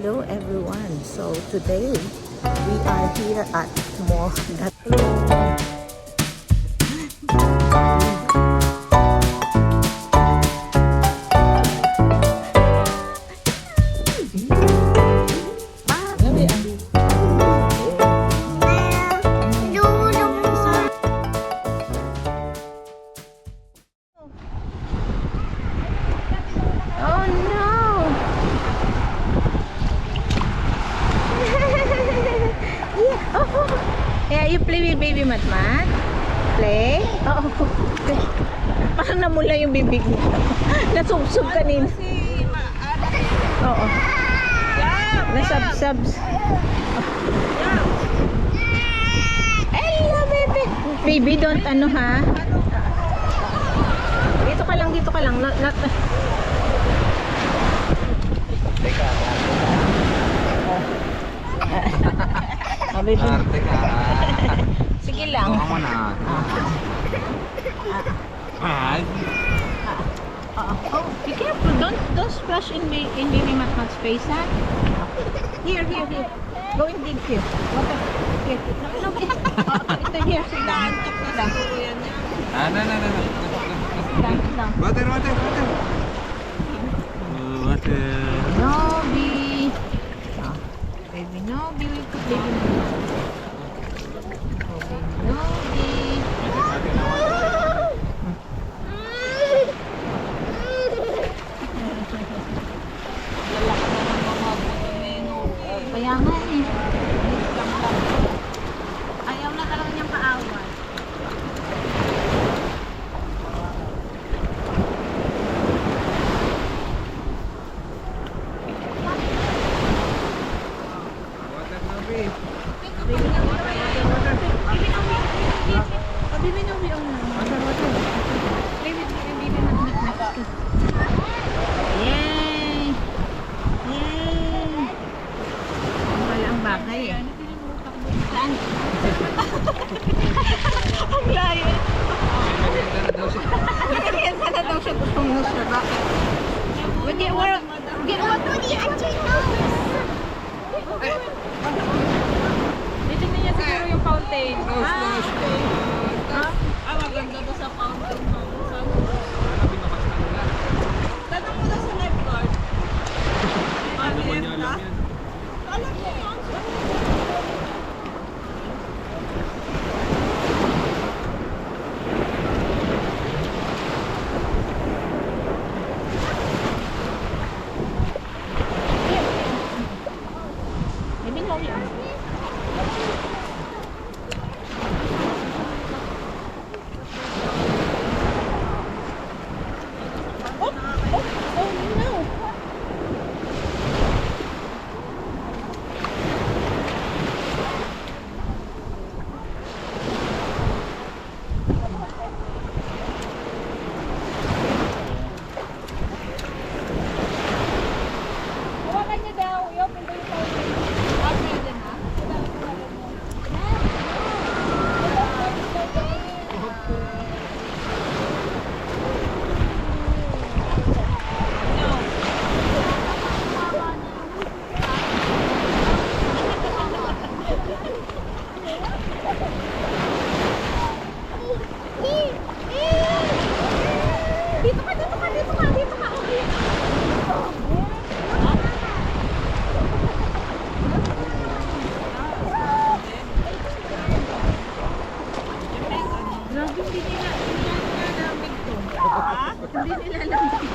Hello everyone. So today we are here at Mall Gatlo. Yeah, you play with baby Matmat? Play? Oo. Parang namula yung bibig mo. Nasubsob kanina. Oo. Nasubsubs. Hello, baby. Baby, don't ano ha? Dito ka lang, dito ka lang. Not baby. Arte ka. Sige lang. Ako na. Oh, be careful. Don't splash in baby Matmat's face, ha? Here. Go and dig here. Water. Here. No. Ito here. Sit down. Sit down. Down. Water. Nobi. Baby Nobi. We put baby Nobi. Oh, baby Nobi. Kaya nga eh. Ayaw na talaga niyang paaway. Bagay eh. Saan? Ang layo. Ganyan sana daw siya gustong nusra. Bakit? Get what do the auntie knows? Titignan niya siguro yung fountain. Maganda doon sa fountain. Tanong mo na sa lifeguard. Ano ba niya alam yan? Alam niya yan. Maybe no yun. Hawakan niya daw. I-open daw yung fountain. Pwede na. Dito ka. Grabe, hindi nila lamig to. Hindi nila lamig.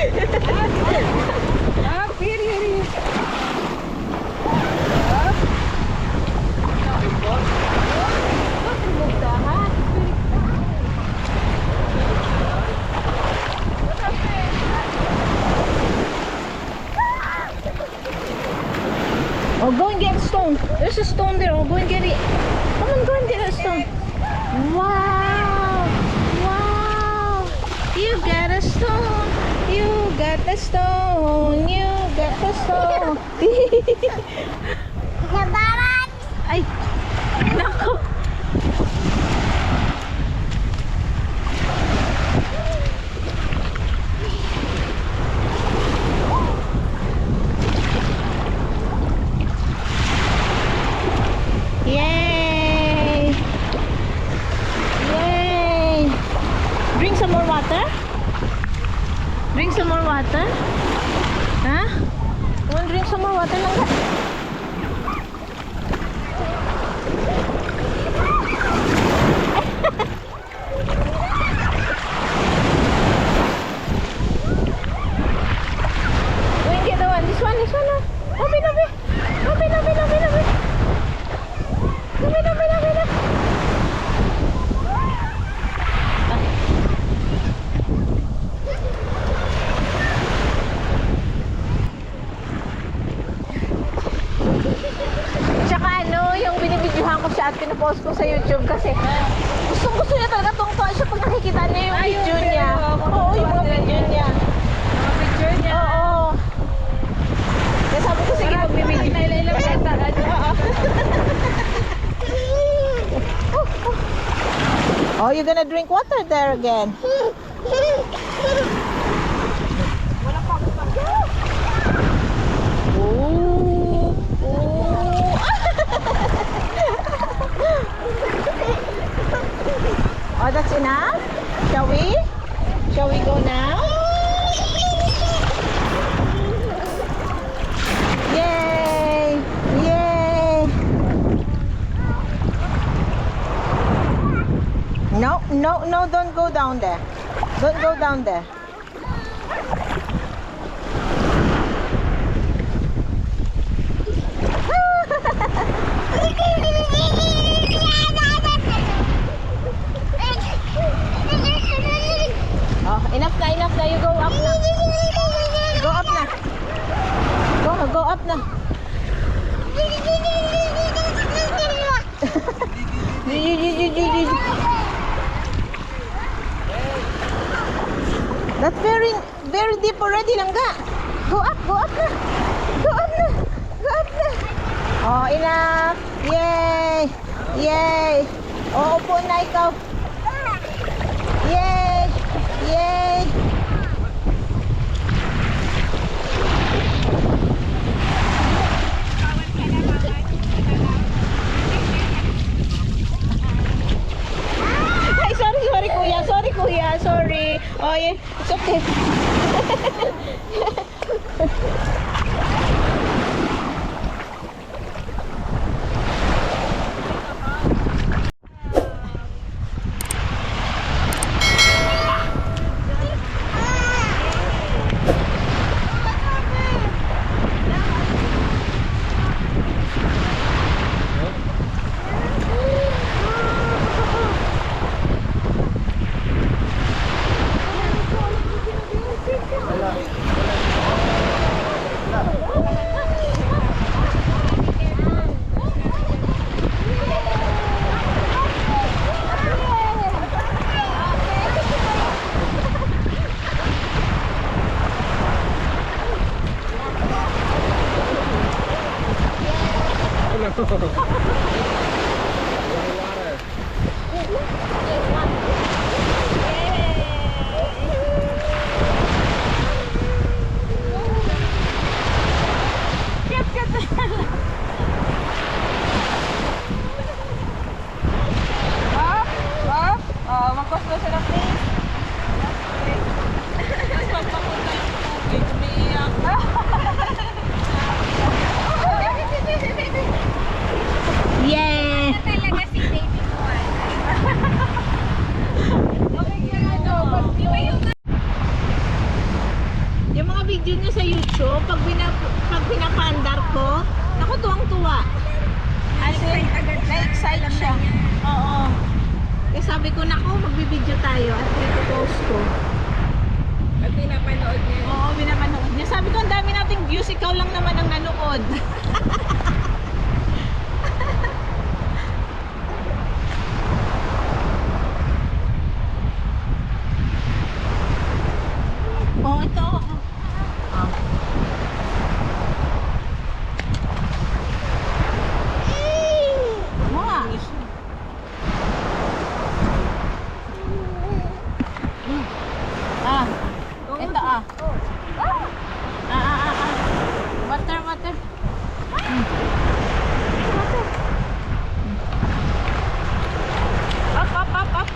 Up, here. Oh, go and get a stone. There's a stone there. Oh, go and get it. Come on, go and get a stone. Wow. Wow. You got a stone. You got the stone. You got the stone. Ay. Nako. Yay! Yay! Drink some more water? Drink some more water? Huh? You want to drink some more water lang ka? Go and get the one. This one. Nabi. Tsaka ano, yung binibidyohan ko siya at pinupost ko sa YouTube kasi gusto niya talaga tungtuwa siya pag nakikita niya yung video niya. Oo, yung mga video niya. Mga picture niya. Oo. Kaya sabi ko, sige, magbibidyo. Nailang beta. Oh, you're gonna drink water there again. Ooh. Ooh. Oh, that's enough? Shall we? Shall we go now? Yay! Yay! No, don't go down there. Don't go down there. Oh, enough na. You go up na. Go up na. Go up na. That's very deep already, Langga. Go up na. Oh, enough. Yay. Oh, upo na ikaw. Yay. Ay, sorry kuya. Sorry. Oh, yeah. It's okay. Magkos na sila please. Umiiyak. pag pinapandar ko, ako tuwang-tuwa. Na-excite siya. Oo. Eh sabi ko, naku, magbibideo tayo at ito-post ko. At pinapanood niya. Oo, pinapanood niya. Sabi ko, ang dami nating views, ikaw lang naman ang nanood. Oh, ito. Oh. Mga. Ah. Ito ah. Water, water. Water. Up, up, up, up.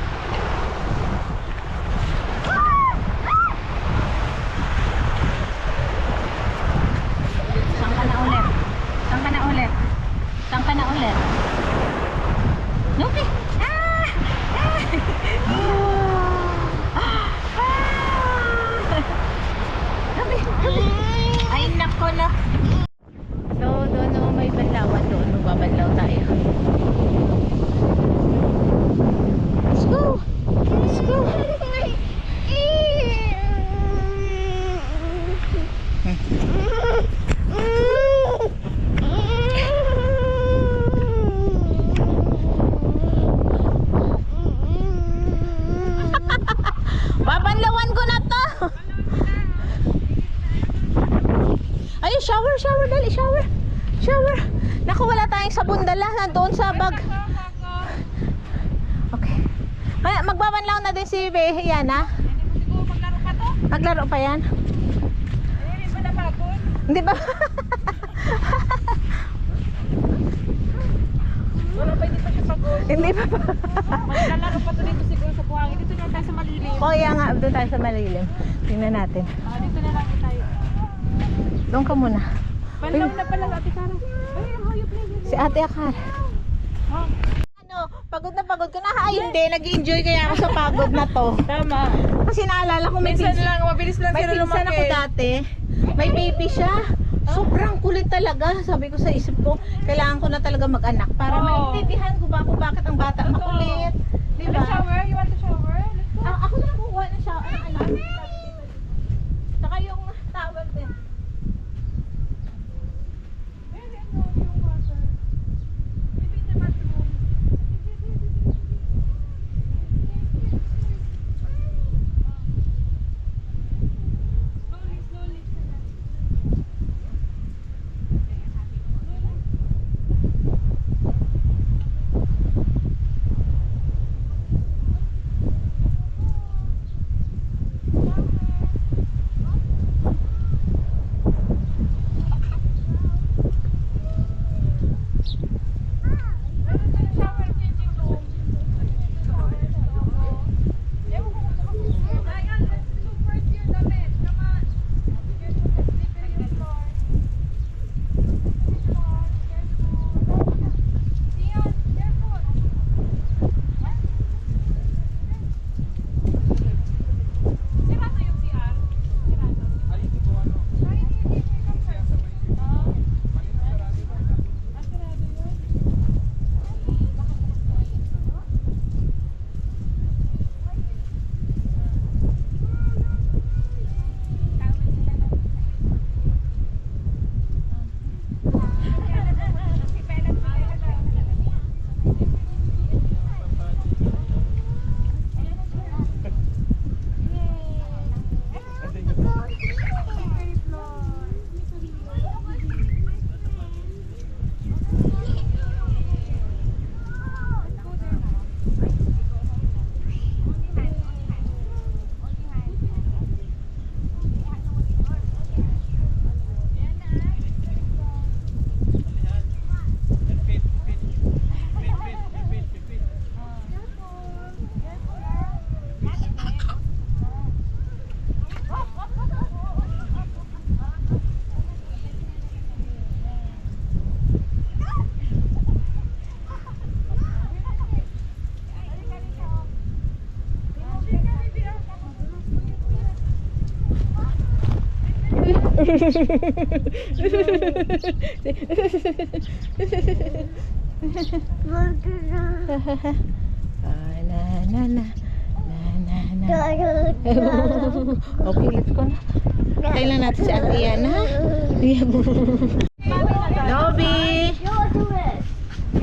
Saan ka na ulit? Saan ka na ulit? Saan ka na ulit? Nupi! Ah! Ah! Nupi! Nupi! Ay, nako na. So, doon no, may banlawan doon. Magbabanlaw tayo. Let's go! Let's go! Babanlawan ko na to. Ay, shower, shower, dali, shower. Shower. Naku, wala tayong sabon dala. Nandoon sa bag. Okay. Kaya, magbabanlaw na din si Yana. Hindi mo siguro maglaro pa to? Maglaro pa yan. Hindi pa napagod. Hindi ba? Wala pa, hindi pa siya pagod. Hindi pa. Maglalaro pa to dito siguro sa buhangin. Dito na tayo sa malilim. O, yan nga. Doon tayo sa malilim. Tingnan natin. Dito na lang tayo. Doon ka muna. Panlaw na pala Ate Sarah. Ay, ang hayop na yun. Si Ate Akar. Oh, Ano, pagod na pagod ko na. Ay, hindi. Nag-enjoy kaya ako sa pagod na to. tama. Kasi naalala ko may Minsan pinsan. lang, mabilis lang May sila pinsan lumaki. ako dati. May baby siya. Sobrang kulit talaga. Sabi ko sa isip ko, kailangan ko na talaga mag-anak para Oo. maintindihan ko ba kung bakit ang bata makulit. Di Ano ba? shower? You want to shower? Let's go. Ako na lang kukuha ng shower. Ano? Saka yung towel din. Maybe ano, yung water. Maybe in the bathroom. Slowly, slowly. Ah, na na na na na na. Okay, let's go na. Kailan natin si Ate Yana? Nobi!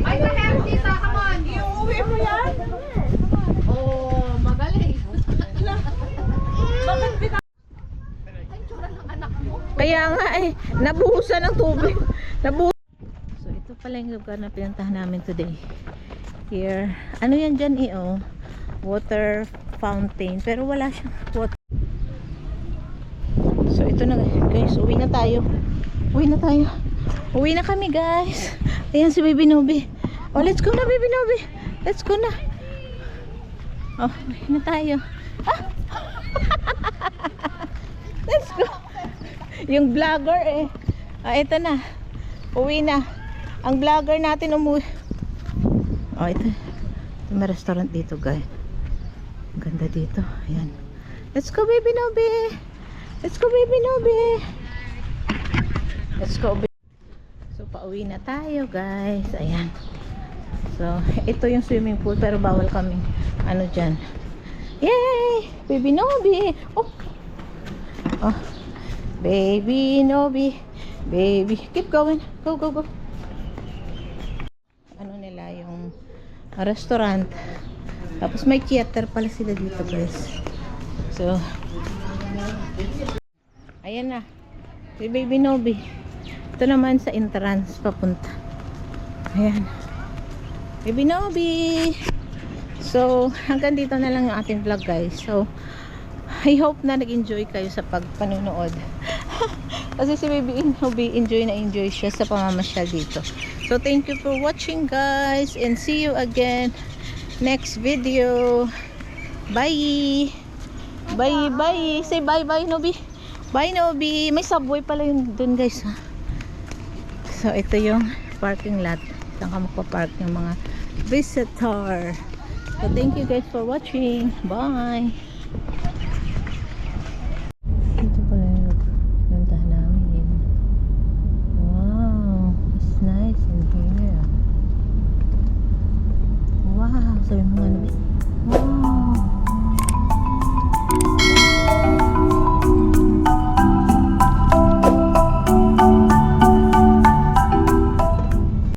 Ay, mahal, tita. Come on. Iuwi mo yan? Oh, magaling. Bakit pina... Ay, tsura ng anak mo. Kaya nga eh, nabuhusan ng tubig. So ito pala yung lugar na pinuntahan namin today. Here, ano yan dyan oh? Water fountain. Pero wala siyang water. So ito na guys, uwi na tayo. Uwi na tayo. Uwi na kami guys. Ayan si Baby Nobi. Oh, let's go na Baby Nobi. Let's go na. Oh, uwi na tayo. Ah! Let's go. Yung vlogger eh. Ah, ito na. Uwi na. Ang vlogger natin umuwi. Oh, ito. Ito may restaurant dito guys. Ang ganda dito. Ayan. Let's go Baby Nobi. Let's go Baby Nobi. Let's go. So pauwi na tayo guys. Ayan. So ito yung swimming pool pero bawal kaming ano dyan. Yay! Baby Nobi. Oh. Oh. Baby Nobi. Baby. Keep going. Go, go, go. Ano nila yung restaurant. Tapos may theater pala sila dito guys. So ayan na. Si Baby Nobi. Ito naman sa entrance papunta. Ayan. Baby Nobi. So hanggang dito na lang yung ating vlog guys. So I hope na nag-enjoy kayo sa pagpanunood. Kasi si Baby Nobi enjoy na enjoy siya sa pamamasyal dito. So thank you for watching guys and see you again next video. Bye. Bye bye. Say bye bye Nobi. Bye Nobi. May subway pala yung dun guys ha. So ito yung parking lot. Saan ka magpa-park yung mga visitor. So thank you guys for watching. Bye.